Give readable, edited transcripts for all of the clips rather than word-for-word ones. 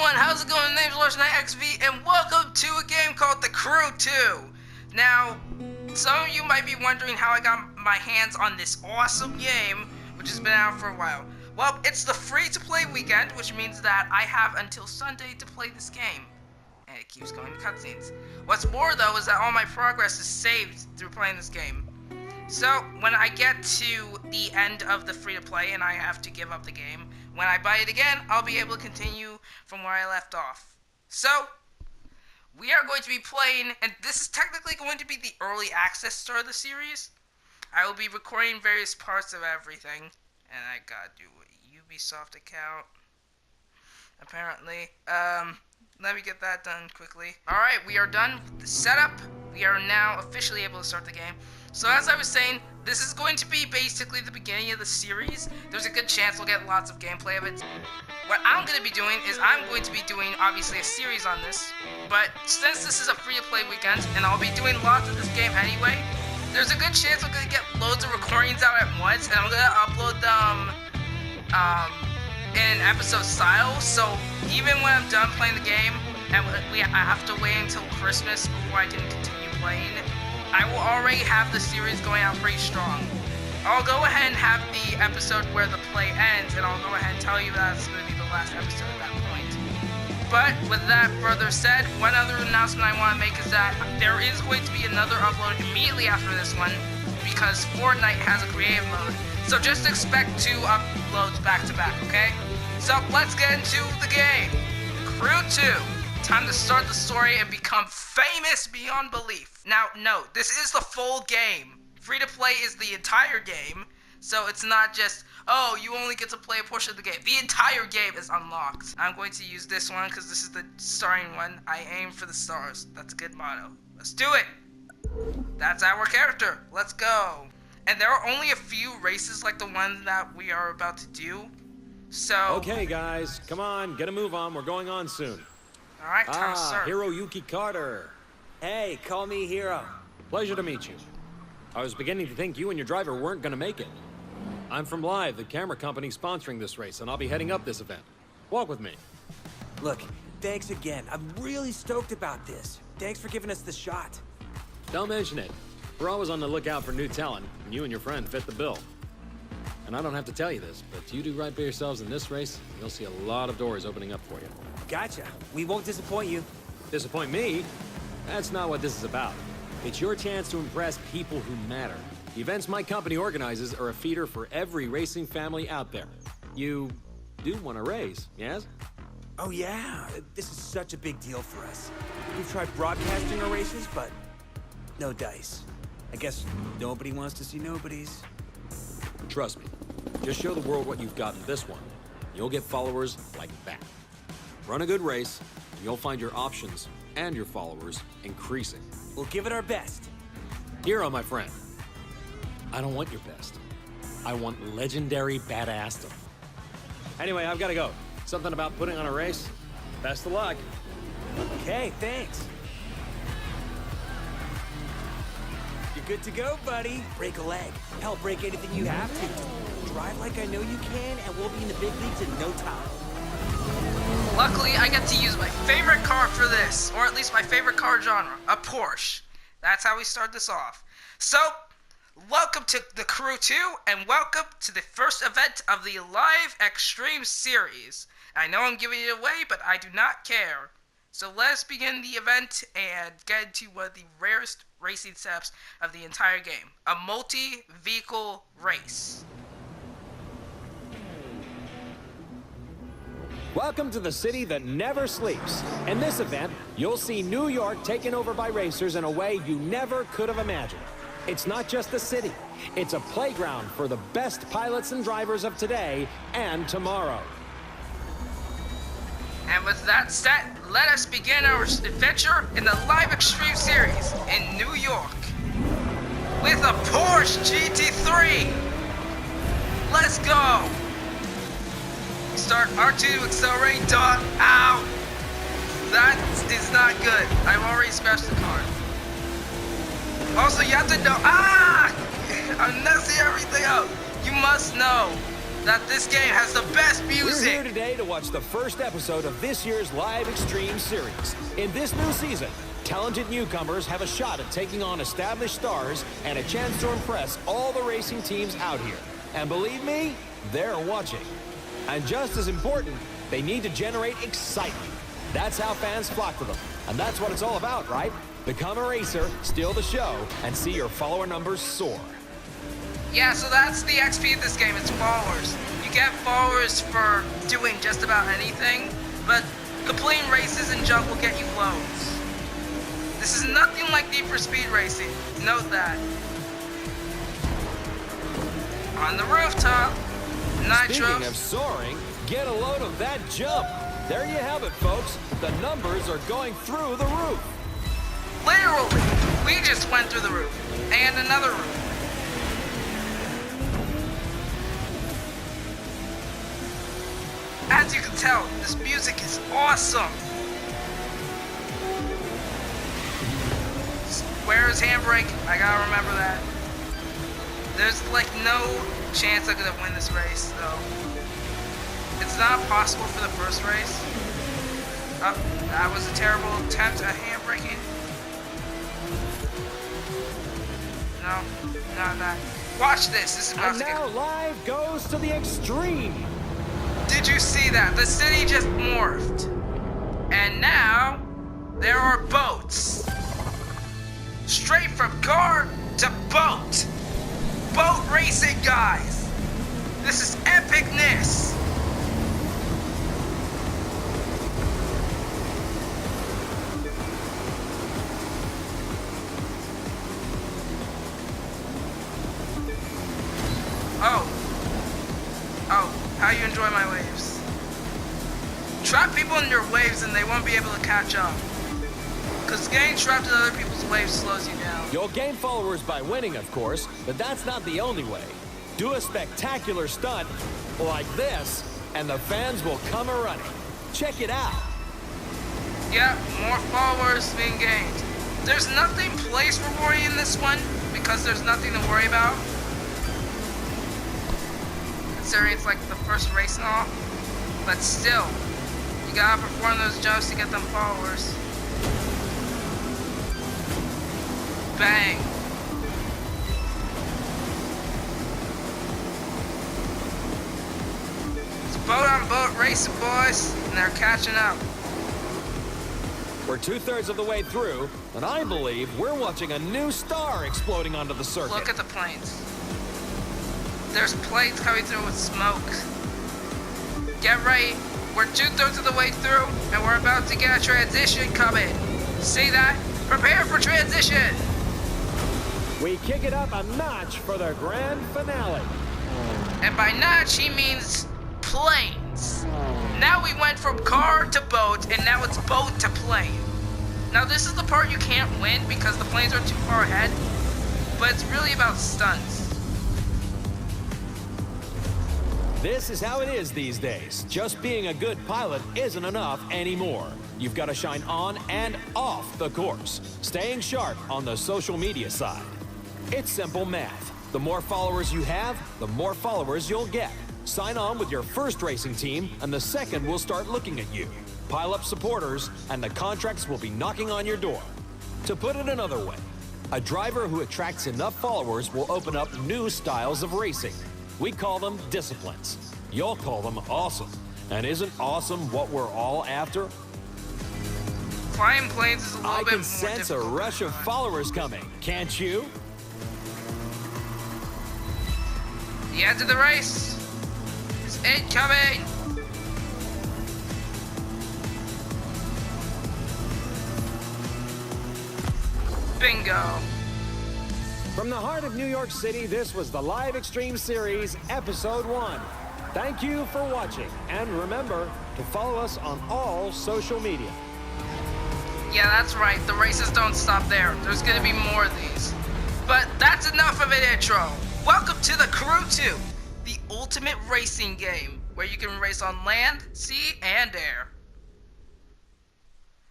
everyone, how's it going? My name's LarsenKnightXV, and welcome to a game called The Crew 2. Now, some of you might be wondering how I got my hands on this awesome game, which has been out for a while. Well, it's the free-to-play weekend, which means that I have until Sunday to play this game. And it keeps going to cutscenes. What's more, though, is that all my progress is saved through playing this game. So, when I get to the end of the free-to-play and I have to give up the game, when I buy it again, I'll be able to continue from where I left off. So, we are going to be playing, and this is technically going to be the early access start of the series. I will be recording various parts of everything, and I gotta do a Ubisoft account, apparently. Let me get that done quickly. Alright, we are done with the setup. We are now officially able to start the game. So as I was saying, this is going to be basically the beginning of the series. There's a good chance we'll get lots of gameplay of it. What I'm going to be doing is I'm going to be doing, obviously, a series on this. But since this is a free-to-play weekend, and I'll be doing lots of this game anyway, there's a good chance I'm going to get loads of recordings out at once, and I'm going to upload them in episode style. So even when I'm done playing the game, and I have to wait until Christmas before I can continue playing, I will already have the series going out pretty strong. I'll go ahead and have the episode where the play ends, and I'll go ahead and tell you that it's going to be the last episode at that point. But with that further said, one other announcement I want to make is that there is going to be another upload immediately after this one, because Fortnite has a creative mode. So just expect 2 uploads back to back, okay? So let's get into the game. Crew 2. Time to start the story and become famous beyond belief. Now, no, this is the full game. Free to play is the entire game, so it's not just, oh, you only get to play a portion of the game. The entire game is unlocked. I'm going to use this one because this is the starting one. I aim for the stars. That's a good motto. Let's do it. That's our character. Let's go. And there are only a few races like the one that we are about to do, so... Okay, guys, come on, get a move on. We're going on soon. Alright, time to start. Hiroyuki Carter. Hey, call me Hiro. Pleasure to meet you. I was beginning to think you and your driver weren't gonna make it. I'm from Live, the camera company sponsoring this race, and I'll be heading up this event. Walk with me. Look, thanks again. I'm really stoked about this. Thanks for giving us the shot. Don't mention it. We're always on the lookout for new talent, and you and your friend fit the bill. And I don't have to tell you this, but you do right by yourselves in this race, you'll see a lot of doors opening up for you. Gotcha. We won't disappoint you. Disappoint me? That's not what this is about. It's your chance to impress people who matter. The events my company organizes are a feeder for every racing family out there. You do want to race, yes? Oh yeah, this is such a big deal for us. We've tried broadcasting our races, but no dice. I guess nobody wants to see nobodies. Trust me, just show the world what you've got in this one. You'll get followers like that. Run a good race, and you'll find your options and your followers increasing. We'll give it our best. Hero, my friend. I don't want your best. I want legendary badassdom. Anyway, I've got to go. Something about putting on a race. Best of luck. Okay, thanks. You're good to go, buddy. Break a leg. Hell, break anything you have to. Drive like I know you can, and we'll be in the big leagues in no time. Luckily, I get to use my favorite car for this, or at least my favorite car genre, a Porsche. That's how we start this off. So, welcome to the Crew 2, and welcome to the first event of the Live Extreme series. I know I'm giving it away, but I do not care. So let us begin the event and get into one of the rarest racing setups of the entire game, a multi-vehicle race. Welcome to the city that never sleeps. In this event, you'll see New York taken over by racers in a way you never could have imagined. It's not just a city, it's a playground for the best pilots and drivers of today and tomorrow. And with that set, let us begin our adventure in the Live Extreme series in New York with a Porsche GT3. Let's go. Start R2, accelerate, dot, ow. That is not good. I've already scratched the car. Also, you have to know, I'm messing everything up. You must know that this game has the best We're here music. today to watch the first episode of this year's Live Extreme series. In this new season, talented newcomers have a shot at taking on established stars and a chance to impress all the racing teams out here. And believe me, they're watching. And just as important, they need to generate excitement. That's how fans flock to them. And that's what it's all about, right? Become a racer, steal the show, and see your follower numbers soar. Yeah, so that's the XP of this game, it's followers. You get followers for doing just about anything, but completing races and junk will get you loads. This is nothing like Need for Speed Racing, note that. On the rooftop, Nitro. Speaking of soaring, get a load of that jump. There you have it, folks. The numbers are going through the roof. Literally, we just went through the roof. And another roof. As you can tell, this music is awesome. Where's handbrake? I gotta remember that. There's like no chance I'm gonna win this race, though. It's not possible for the first race. Oh, that was a terrible attempt at handbraking. No, not that. Watch this. This is about And to now get... live goes to the extreme. Did you see that? The city just morphed. And now, there are boats. Straight from car to boat. Boat racing, guys. This is epicness. Oh, how you enjoy my waves. Trap people in your waves and they won't be able to catch up. Because getting trapped in other people's waves slows you down. You'll gain followers by winning, of course, but that's not the only way. Do a spectacular stunt like this, and the fans will come a-running. Check it out. Yeah, more followers being gained. There's nothing place rewarding in this one, because there's nothing to worry about. Considering it's like the first race and all. But still, you gotta perform those jumps to get them followers. Bang. It's boat on boat racing, boys, and they're catching up. We're 2/3 of the way through, and I believe we're watching a new star exploding onto the circuit. Look at the planes. There's planes coming through with smoke. Get ready. We're 2/3 of the way through, and we're about to get a transition coming. See that? Prepare for transition. We kick it up a notch for the grand finale. And by notch, he means planes. Now we went from car to boat, and now it's boat to plane. Now this is the part you can't win because the planes are too far ahead, but it's really about stunts. This is how it is these days. Just being a good pilot isn't enough anymore. You've got to shine on and off the course, staying sharp on the social media side. It's simple math. The more followers you have, the more followers you'll get. Sign on with your first racing team, and the second will start looking at you. Pile up supporters, and the contracts will be knocking on your door. To put it another way, a driver who attracts enough followers will open up new styles of racing. We call them disciplines. You'll call them awesome. And isn't awesome what we're all after? Flying planes is a little I bit can more sense a difficult rush than of flying. followers coming, can't you? The end of the race is incoming. Bingo. From the heart of New York City, this was the Live Extreme Series, Episode 1. Thank you for watching, and remember to follow us on all social media. Yeah, that's right. The races don't stop there. There's gonna be more of these. But that's enough of an intro. Welcome to the Crew 2, the ultimate racing game, where you can race on land, sea, and air.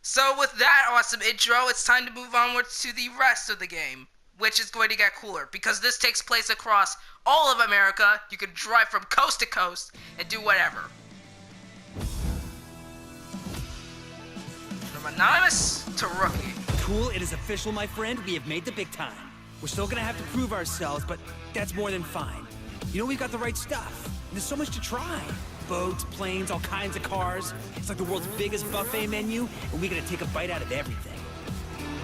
So with that awesome intro, it's time to move onwards to the rest of the game. which is going to get cooler because this takes place across all of America. You can drive from coast to coast and do whatever. From anonymous to rookie. Cool, it is official, my friend. We have made the big time. We're still gonna have to prove ourselves, but that's more than fine. You know, we've got the right stuff. There's so much to try. Boats, planes, all kinds of cars. It's like the world's biggest buffet menu, and we gotta take a bite out of everything.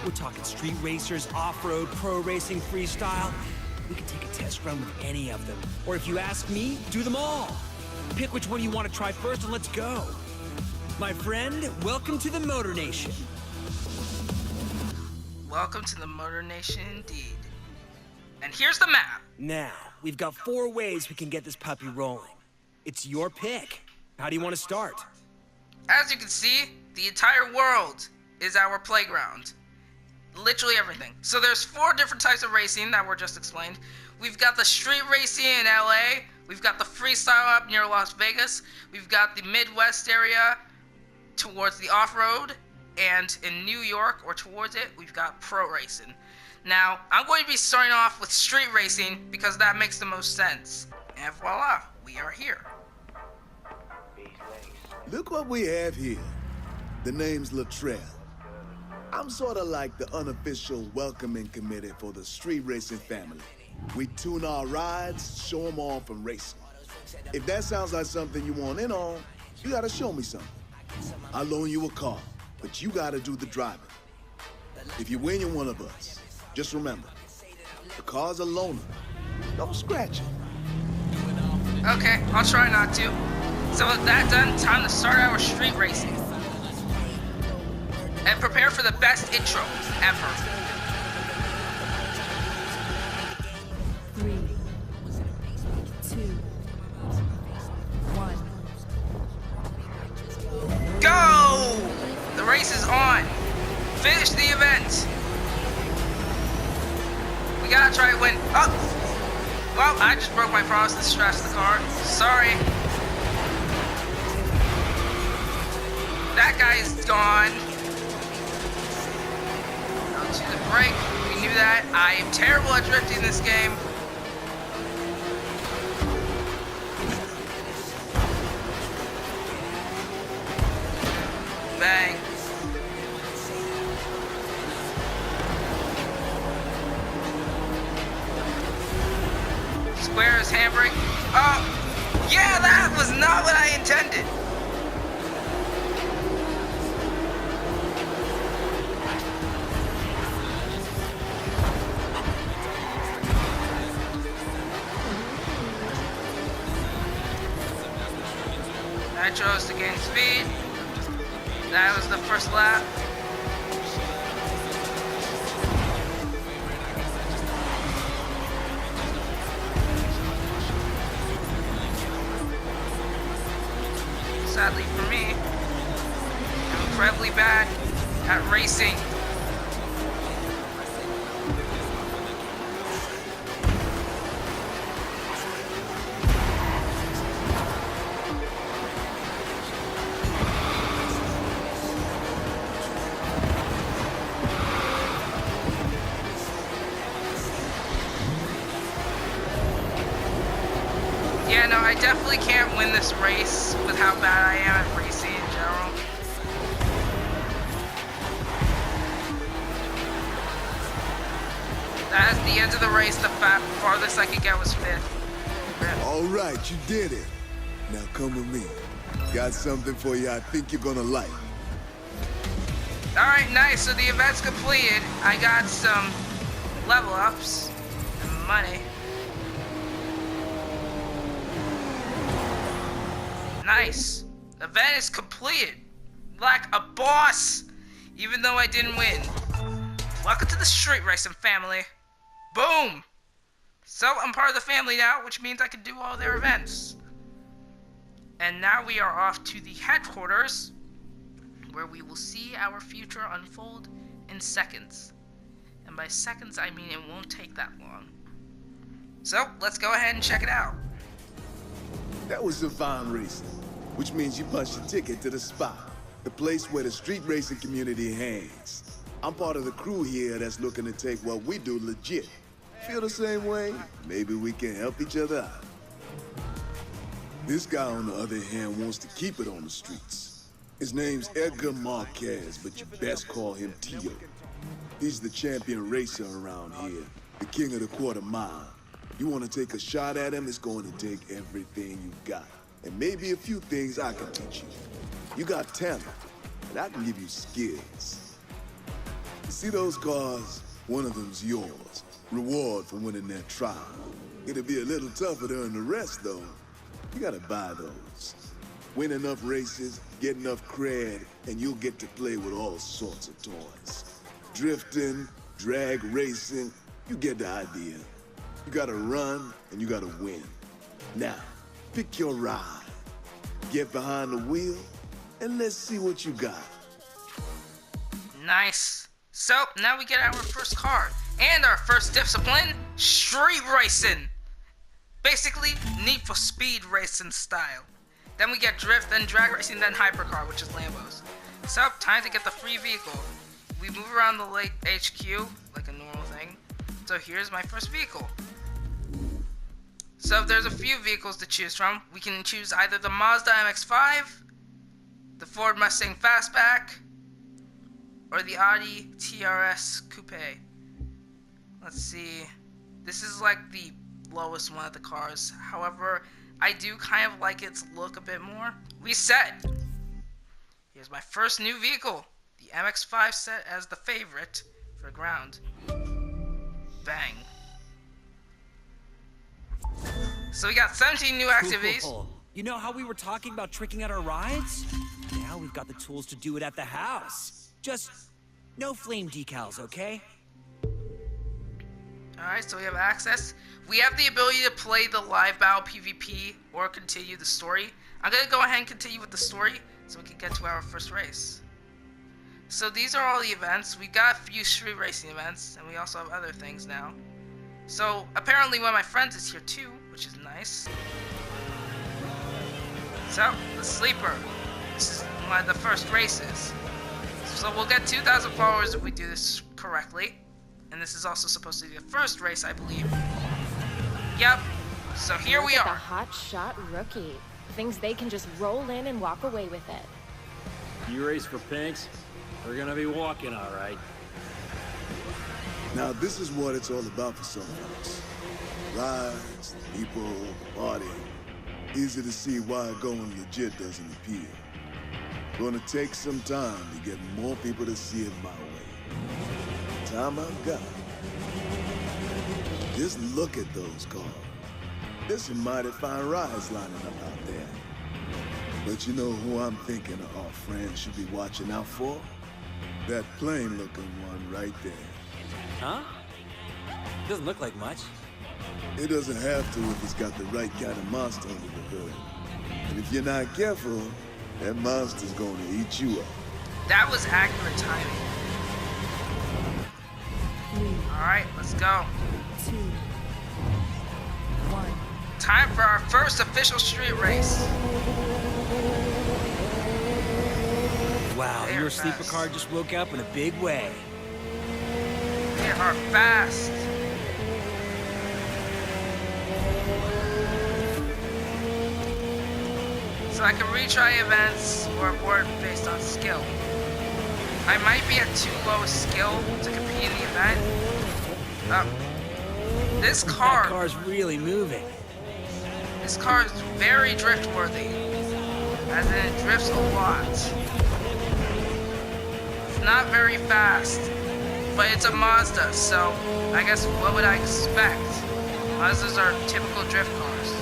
We're talking street racers, off-road, pro racing, freestyle. We could take a test run with any of them. Or if you ask me, do them all. Pick which one you want to try first and let's go. My friend, welcome to the Motornation. Welcome to the Motornation indeed. And here's the map. Now, we've got 4 ways we can get this puppy rolling. It's your pick. How do you want to start? As you can see, the entire world is our playground. Literally everything. So there's 4 different types of racing that were just explained. We've got the street racing in LA. We've got the freestyle up near Las Vegas. We've got the Midwest area towards the off-road. And in New York, or towards it, we've got pro racing. Now, I'm going to be starting off with street racing because that makes the most sense. And voila, we are here. Look what we have here. The name's Latrell. I'm sort of like the unofficial welcoming committee for the street racing family. We tune our rides, show them off, and race them. If that sounds like something you want in on, you gotta show me something. I'll loan you a car, but you gotta do the driving. If you win, you're one of us. Just remember, the car's a loaner. Don't scratch it. Okay, I'll try not to. So with that done, time to start our street racing. And prepare for the best intro ever. 3, 2, 1. Go! The race is on. Finish the event. We gotta try to win. Oh! Well, I just broke my promise to scratch the car. Sorry. That guy's gone. To the brake. We knew that. I am terrible at drifting this game. Bang. Square is handbrake. Oh, yeah, that was not what I intended. I chose to gain speed. That was the first lap. Sadly for me, I'm incredibly bad at racing. Yeah, no, I definitely can't win this race with how bad I am at racing in general. That is the end of the race. The farthest I could get was 5th. All right, you did it. Now come with me. Got something for you I think you're gonna like. Alright, nice. So the event's completed. I got some level ups and money. Nice. Event is completed. Like a boss. Even though I didn't win. Welcome to the street racing family. Boom. So I'm part of the family now, which means I can do all their events. And now we are off to the headquarters, where we will see our future unfold in seconds. And by seconds, I mean it won't take that long. So let's go ahead and check it out. That was some fine racing, which means you punched your ticket to the spot, the place where the street racing community hangs. I'm part of the crew here that's looking to take what we do legit. Feel the same way? Maybe we can help each other out. This guy, on the other hand, wants to keep it on the streets. His name's Edgar Marquez, but you best call him Tio. He's the champion racer around here, the king of the quarter mile. You want to take a shot at him, it's going to take everything you got. And maybe a few things I can teach you. You got talent, and I can give you skills. You see those cars? One of them's yours. Reward for winning that trial. It'll be a little tougher to earn the rest, though. You gotta buy those. Win enough races, get enough cred, and you'll get to play with all sorts of toys. Drifting, drag racing, you get the idea. You gotta run, and you gotta win. Now, pick your ride. Get behind the wheel, and let's see what you got. Nice. So, now we get our first car. And our first discipline, street racing. Basically, Need for Speed racing style. Then we get drift, then drag racing, then hypercar, which is Lambos. So, time to get the free vehicle. We move around the lake HQ, like a normal thing. So here's my first vehicle. So there's a few vehicles to choose from. We can choose either the Mazda MX-5, the Ford Mustang Fastback, or the Audi TRS Coupe. Let's see. This is like the lowest one of the cars. However, I do kind of like its look a bit more. We set. Here's my first new vehicle. The MX-5 set as the favorite for ground. Bang. So we got 17 new activities. Cool. You know how we were talking about tricking out our rides? Now we've got the tools to do it at the house. Just no flame decals, okay? Alright, so we have access. We have the ability to play the live battle PvP or continue the story. I'm going to go ahead and continue with the story so we can get to our first race. So these are all the events. We got a few street racing events, and we also have other things now. So apparently one of my friends is here too, which is nice. So, the Sleeper. This is one of the first races. So we'll get 2,000 followers if we do this correctly. And this is also supposed to be the first race, I believe. Yep. So here we Look at are. the hot shot rookie. Thinks they can just roll in and walk away with it. You race for pinks? We're gonna be walking, all right. Now, this is what it's all about for some folks. Rides, people, party. Easy to see why going legit doesn't appeal. Gonna take some time to get more people to see it my way. Time I've got. Just look at those cars. There's some mighty fine rides lining up out there. But you know who I'm thinking our friends should be watching out for? That plain-looking one right there. Huh? Doesn't look like much. It doesn't have to if it's got the right kind of monster under the hood. And if you're not careful, that monster's gonna eat you up. That was accurate timing. 3, Alright, let's go. 2, 1. Time for our first official street race. Wow, They're your sleeper fast. car just woke up in a big way. They are fast. So I can retry events or award based on skill. I might be at too low a skill to compete in the event. This That car car's really moving. is very drift worthy. As in it drifts a lot. It's not very fast. But it's a Mazda, so I guess what would I expect? Mazdas are typical drift cars.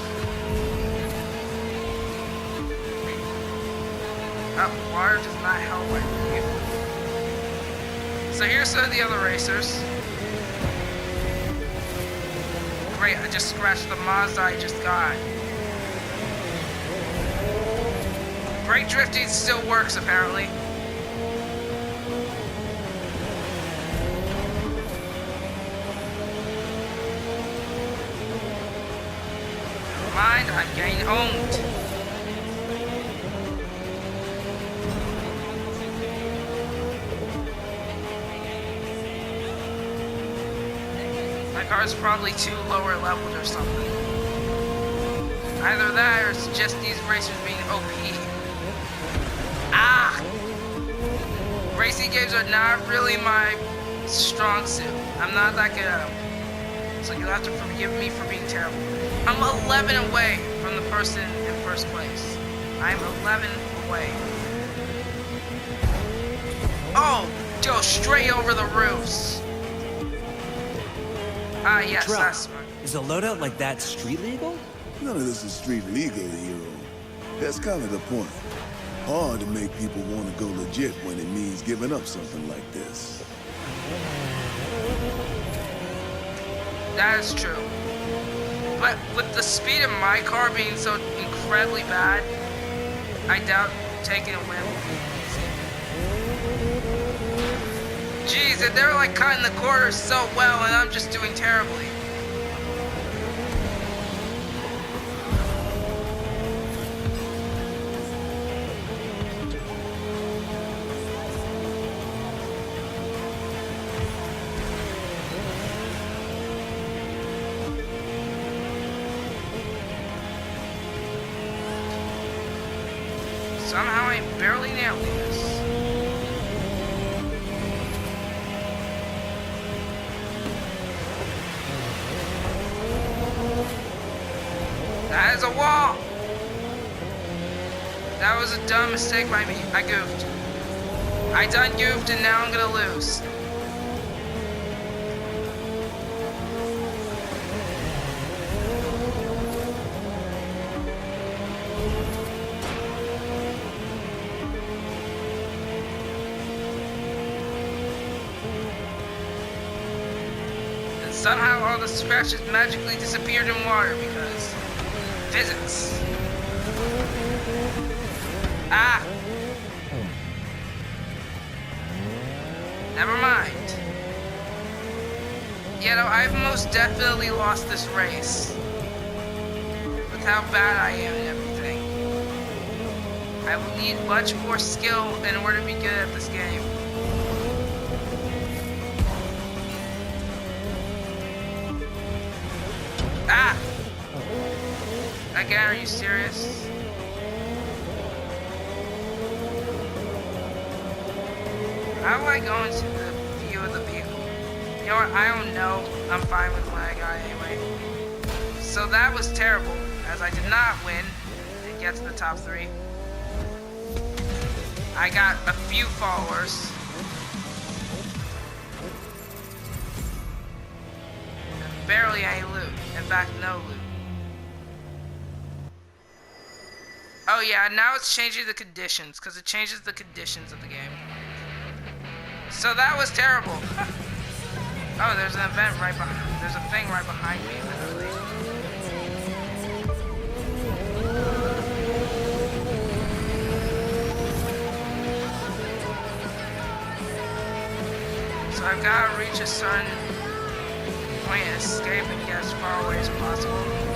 Oh, water does not help, I believe. So here's some of the other racers. Great, I just scratched the Mazda I just got. Brake drifting still works, apparently. Mind, I'm getting owned. car's probably too lower leveled or something. Either that or it's just these racers being OP. Ah! Racing games are not really my strong suit. I'm not that good at them. So you'll have to forgive me for being terrible. I'm 11 away from the person in first place. I'm 11 away. Oh! Go straight over the roofs. Ah, yes, Drop. that's smart. Is a loadout like that street legal? None of this is street legal, hero. That's kind of the point. Hard to make people want to go legit when it means giving up something like this. That is true. But with the speed of my car being so incredibly bad, I doubt taking a win will be easy. Jeez, and they're like cutting the corners so well and I'm just doing terribly. Somehow I'm barely nailing this. That is a wall! That was a dumb mistake by me. I goofed. I done goofed and now I'm gonna lose. Somehow all the scratches magically disappeared in water because physics. Ah! Never mind. Yeah, no, I've most definitely lost this race. With how bad I am and everything. I will need much more skill in order to be good at this game. Ah! Again, are you serious? How do I go into the view of the vehicle? You know what? I don't know. I'm fine with what I got anyway. So that was terrible, as I did not win and get to the top 3. I got a few followers. And barely any loot. In fact, no loot. Oh yeah, now it's changing the conditions, because it changes the conditions of the game. So that was terrible. Oh, there's an event right behind. There's a thing right behind me, literally. So I've got to reach a certain point and escape and get as far away as possible.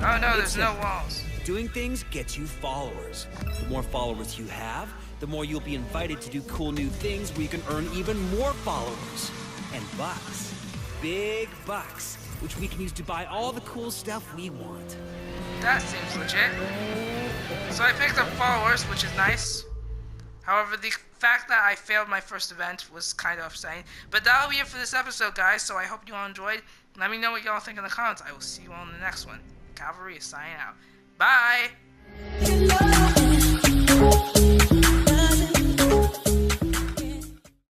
Oh no, there's no walls. Doing things gets you followers. The more followers you have, the more you'll be invited to do cool new things where you can earn even more followers. And bucks. Big bucks, which we can use to buy all the cool stuff we want. That seems legit. So I picked up followers, which is nice. However, the fact that I failed my first event was kind of upsetting. But that'll be it for this episode, guys, so I hope you all enjoyed. Let me know what y'all think in the comments. I will see you all in the next one. Cavalry is signing out. Bye!